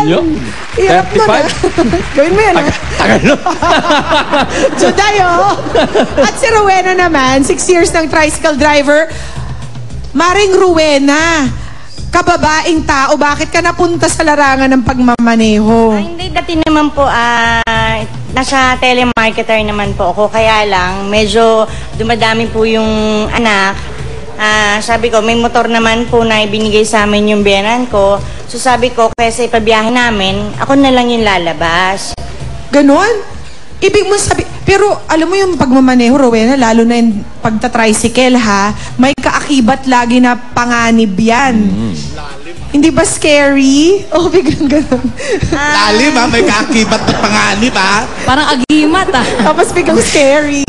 Yo. Hirap mo na. Gawin mo yan. Tagal no? Juday, oh. At si Rowena naman, 6 years ng tricycle driver. Maring Rowena, kababaing tao, bakit ka napunta sa larangan ng pagmamaneho? Hindi, dati naman po, nasa telemarketer naman po ako. Kaya lang, medyo dumadami po yung anak. Sabi ko, may motor naman po na ibinigay sa amin yung biyanan ko. So sabi ko, kaysa ipabiyahe namin, ako na lang yung lalabas. Ganon? Ibig mo sabi, pero alam mo yung pagmamaneho, Rowena, lalo na yung pagta-tricycle, ha? May kaakibat lagi na panganib yan. Hindi ba scary? Oh, biglang ganon. Lalim ha, may kaakibat na panganib ha. Parang agimat Tapos biglang scary.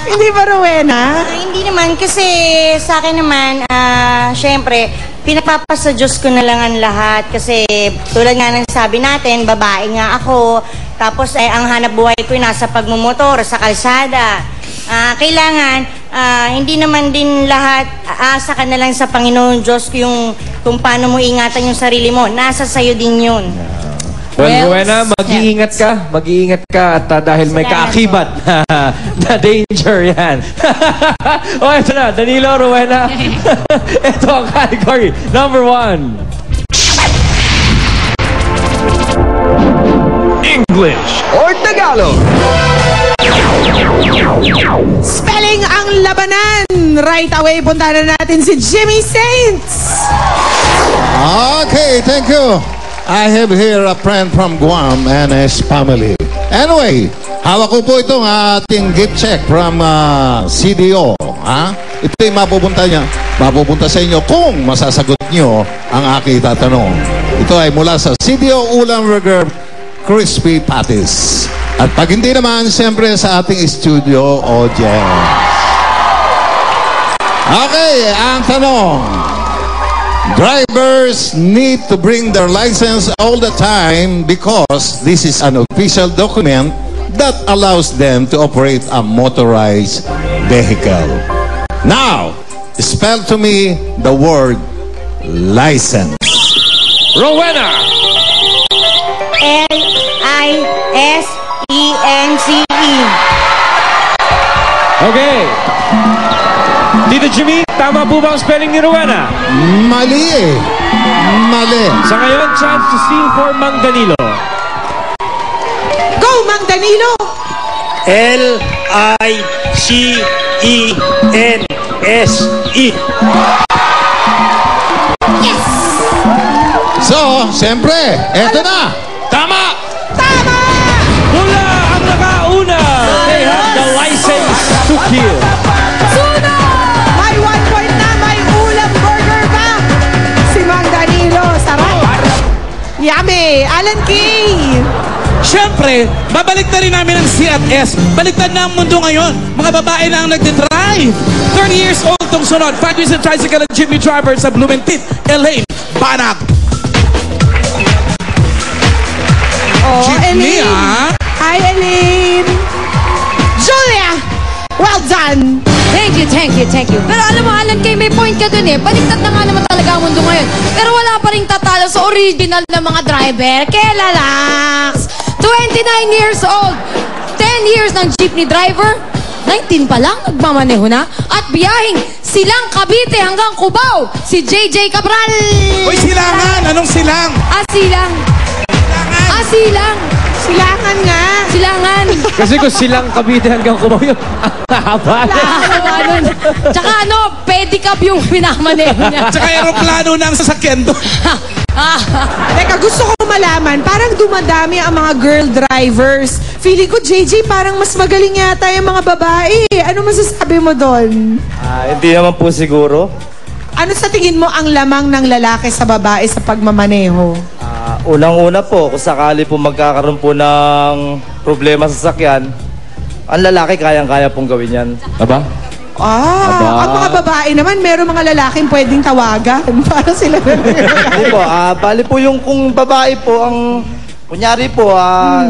Hindi ba, Rowena? Hindi naman, kasi sa akin naman, syempre, pinapapasa Diyos ko na lang ang lahat. Kasi tulad nga ng sabi natin, babae nga ako. Tapos ang hanap buhay ko ay nasa pagmumotor, sa kalsada. Kailangan, hindi naman din lahat aasa ka na lang sa Panginoon Diyos yung kung paano mo ingatan yung sarili mo. Nasa sayo din yun. Well, Rowena, mag-iingat ka at dahil may kaakibat na danger yan. O, ito na, Danilo, Rowena. Ito ang category number 1. English or Tagalog. Spelling ang labanan. Right away, punta na natin si Jimmy Saints. Okay, thank you. I have here a friend from Guam and his family. Anyway, hawak ko po itong ating gift check from CDO. Ito yung mapupunta sa inyo kung masasagot nyo ang aking tatanong. Ito ay mula sa CDO Ulam Burger Crispy Patties. At pag hindi naman, siyempre sa ating studio audience. Okay, ang tanong. Drivers need to bring their license all the time because this is an official document that allows them to operate a motorized vehicle. Now, spell to me the word license. Rowena! L-I-S-E-N-C-E. Okay. Tito Jimmy, tama po ba ang spelling ni Rowena? Mali eh. Mali. Sa ngayon, chance to sing for Mang Danilo. Go, Mang Danilo! L-I-C-E-N-S-E. Yes! So, siyempre, eto na. Tama! Tama! Mula ang nakauna! They have the license to kill. May 1 point na, may ulam burger pa. Si Mang Danilo, sarap. Yummy! Alan Kay! Siyempre, babalik na rin namin ang C at S. Baliktad na ang mundo ngayon. Mga babae na ang nagdidrive. 30 years old tong sunod. 5 years of tricycle at jeepney driver sa Blumentit, Elaine Banag. Oh, Jeepney, Elaine. Hi, Elaine. Julia! Well done! Thank you. Pero alam mo, Alan Kay, may point ka dun eh. Baliktad na nga naman talaga ang mundo ngayon. Pero wala pa rin tatalo sa original na mga driver. Kaya relax! 29 years old, 10 years ng jeepney driver, 19 pa lang, nagmamaneho na, at biyahing Silang Cavite hanggang Cubao, si JJ Cabral! Uy, silangan! Anong silang? Silang! Silang! Silangan nga! Silangan! Kasi kung silang Cavite hanggang Cubao yun, haba. Tsaka pedicab yung pinamaneho niya. Tsaka aeroplano ng sasakyan doon. Teka, gusto ko malaman, parang dumadami ang mga girl drivers. Feeling ko, JJ, parang mas magaling yata yung mga babae. Ano masasabi mo doon? Hindi naman po siguro. Ano sa tingin mo ang lamang ng lalaki sa babae sa pagmamaneho? Unang-una po, kung sakali po magkakaroon po ng problema sa sakyan, ang lalaki kayang-kaya pong gawin yan. Aba? Ang mga babae naman, meron mga lalaking pwedeng tawagan para sila. Hindi po, bali po yung kung babae po ang, kunyari po,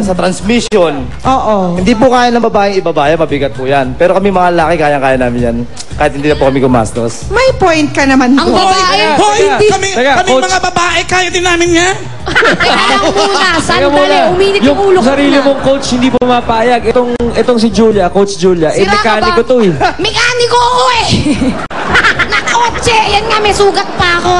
sa transmission. Oo. Hindi po kaya ng babaeng ibabaya, mabigat po yan. Pero kami mga lalaki, kayang-kaya namin yan. kahit hindi na po kami gumastos. May point ka naman Ang doon. babae, Hoy, hindi. kami Coach. mga babae, kaya din namin yan. Teka lang muna, Kaya sandali, uminit yung ulo ko sarili na. mong coach hindi pumapayag. Itong si Julia, Coach Julia, Sira ka mekaniko ba? to eh. Mekaniko ako eh! Nakawatse! Yan nga, may sugat pa ako.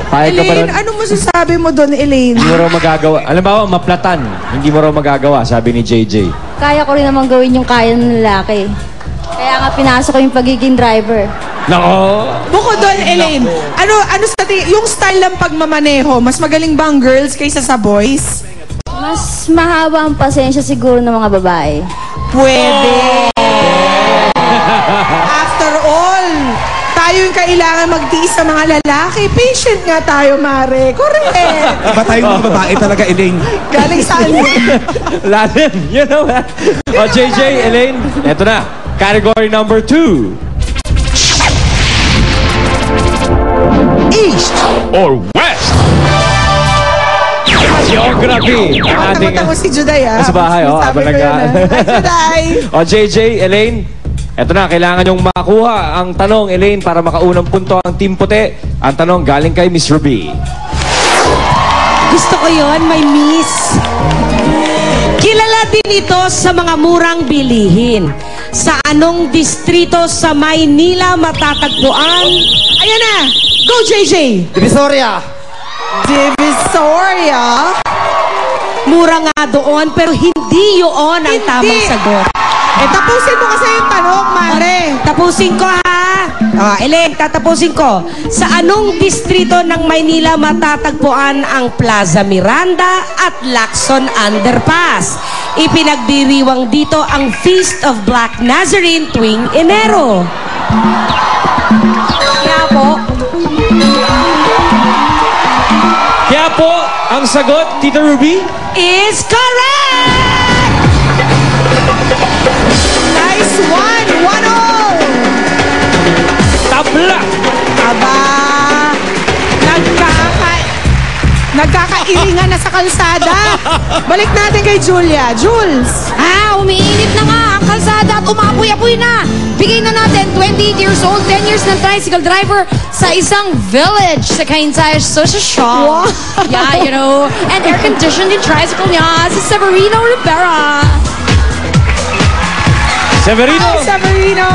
Payag ka pa Elaine, rin. ano masasabi mo doon, Elaine? Hindi mo raw magagawa. Alam ba, maplatan. Hindi mo raw magagawa, sabi ni JJ. Kaya ko rin naman gawin yung kaya ng lalaki. Kaya nga pinasok ko yung pagiging driver. Nako! Bukod doon, Elaine, ano sa yung style ng pagmamaneho, mas magaling ba ang girls kaysa sa boys? Mas mahaba ang pasensya siguro ng mga babae. Pwede. After all, tayo yung kailangan magtiis sa mga lalaki. Patient nga tayo, Mare. Correct. Iba tayo mga babae talaga, Elaine. Galing saan yun? Lalim, you know what? O, JJ, Elaine, eto na. Category number 2. East or West? Geography. Ang ating... Tama-tama si Juday, ah. Sa bahay, oh. Sabi ko yun, ah. Hi, Juday. O, JJ, Elaine, eto na. Kailangan yung makuha ang tanong, Elaine, para makaunang punto ang Team Puti. Ang tanong galing kay Miss Ruby. Gusto ko yon, may miss. Kilala din ito sa mga murang bilihin. Sa anong distrito sa Maynila matatagpuan? Ayan na. Go, JJ. Divisoria! Divisoria. Mura nga doon, pero hindi yun ang tamang sagot. Tapusin mo kasi yung tanong, Mare. Tapusin ko ha. Elaine, tatapusin ko. Sa anong distrito ng Maynila matatagpuan ang Plaza Miranda at Lacson Underpass? Ipinagdiriwang dito ang Feast of Black Nazarene tuwing Enero. Kaya po, Kaya po, ang sagot, Tita Ruby? is correct! Nice one. 1-0. Tabla! Aba. Nagkakailingan na sa kalsada. Balik natin kay Julia. Jules. Umiinit na nga ang kalsada at umapoy-apoy na. Bigay na natin 28 years old, 10 years ng tricycle driver sa isang village sa Kaintay Association. Wow. Yeah, you know. And air-conditioned yung tricycle niya si Severino Rivera. Severino! Hi, Severino.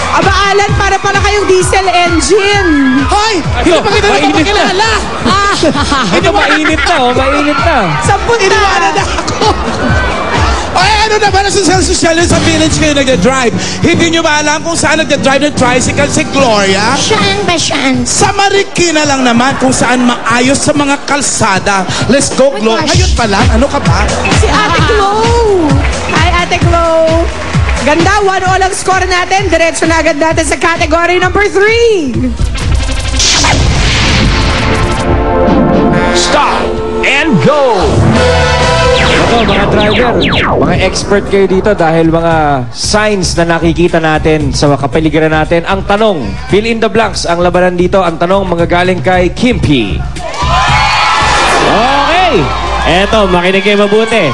Aba, Alan, para pala kayong diesel engine. Hoy! Hindi pa kita napapakilala! Ito mainit na, mainit na. Sampun Iniwanan na ako! Ay, ano naman ang social yun sa village kayo nagda-drive? Hindi nyo ba alam kung saan nagda-drive ng tricycle si Gloria? Saan ba saan? Sa Marikina lang naman kung saan maayos sa mga kalsada. Let's go, Glo. Ngayon pa lang, ano ka ba? Si Ate Glow. Hi, Ate Glow. Ganda, 1-0 ang score natin. Diretso na agad natin sa category number 3. Stop and go! Ito, mga driver, mga expert kayo dito dahil mga signs na nakikita natin sa kapaligiran natin. Ang tanong, fill in the blanks. Ang labanan dito, ang tanong, mga galing kay Kimpi. Okay! Eto, makinig kayo mabuti.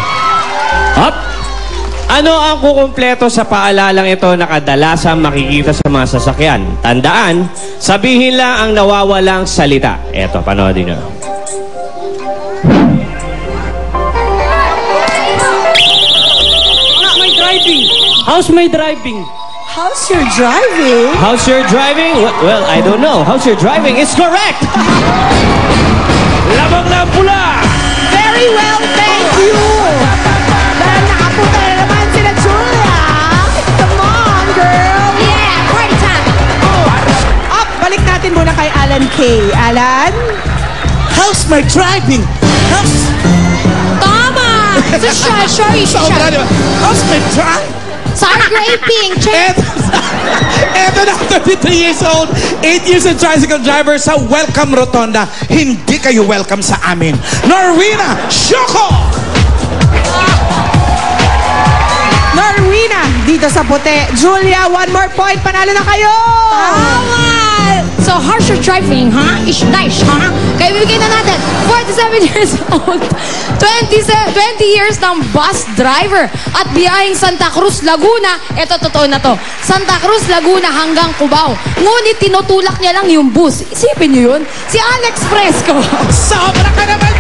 Hop! Ano ang kukumpleto sa paalalang ito na kadalasang makikita sa mga sasakyan? Tandaan, sabihin lang ang nawawalang salita. Eto, panoodin nyo. How's my driving? How's your driving? How's your driving? Well, I don't know. How's your driving? It's correct! Labang na pula! Very well, thank you. Dahil nakapunta na naman sila Julia. Come on, girl. Yeah, party time! Up, balik natin muna kay Alan K. Alan? How's my driving? How's... Tama! Sorry. How's my driving? Sorry, graping. Check. Eto na, 33 years old, 8 years of tricycle driver sa Welcome Rotonda. Hindi kayo welcome sa amin. Norwina Shoko! Norwina, dito sa puti. Julia, 1 more point. Panalo na kayo. Tama! So, how's your driving, huh? It's nice, huh? Okay, bibigyan na natin. 47 years old. 20 years ng bus driver at biyaheng Santa Cruz, Laguna. Ito, totoo na to. Santa Cruz, Laguna hanggang Cubao. Ngunit tinutulak niya lang yung bus. Isipin niyo yun? Si Alex Fresco. Sobra ka naman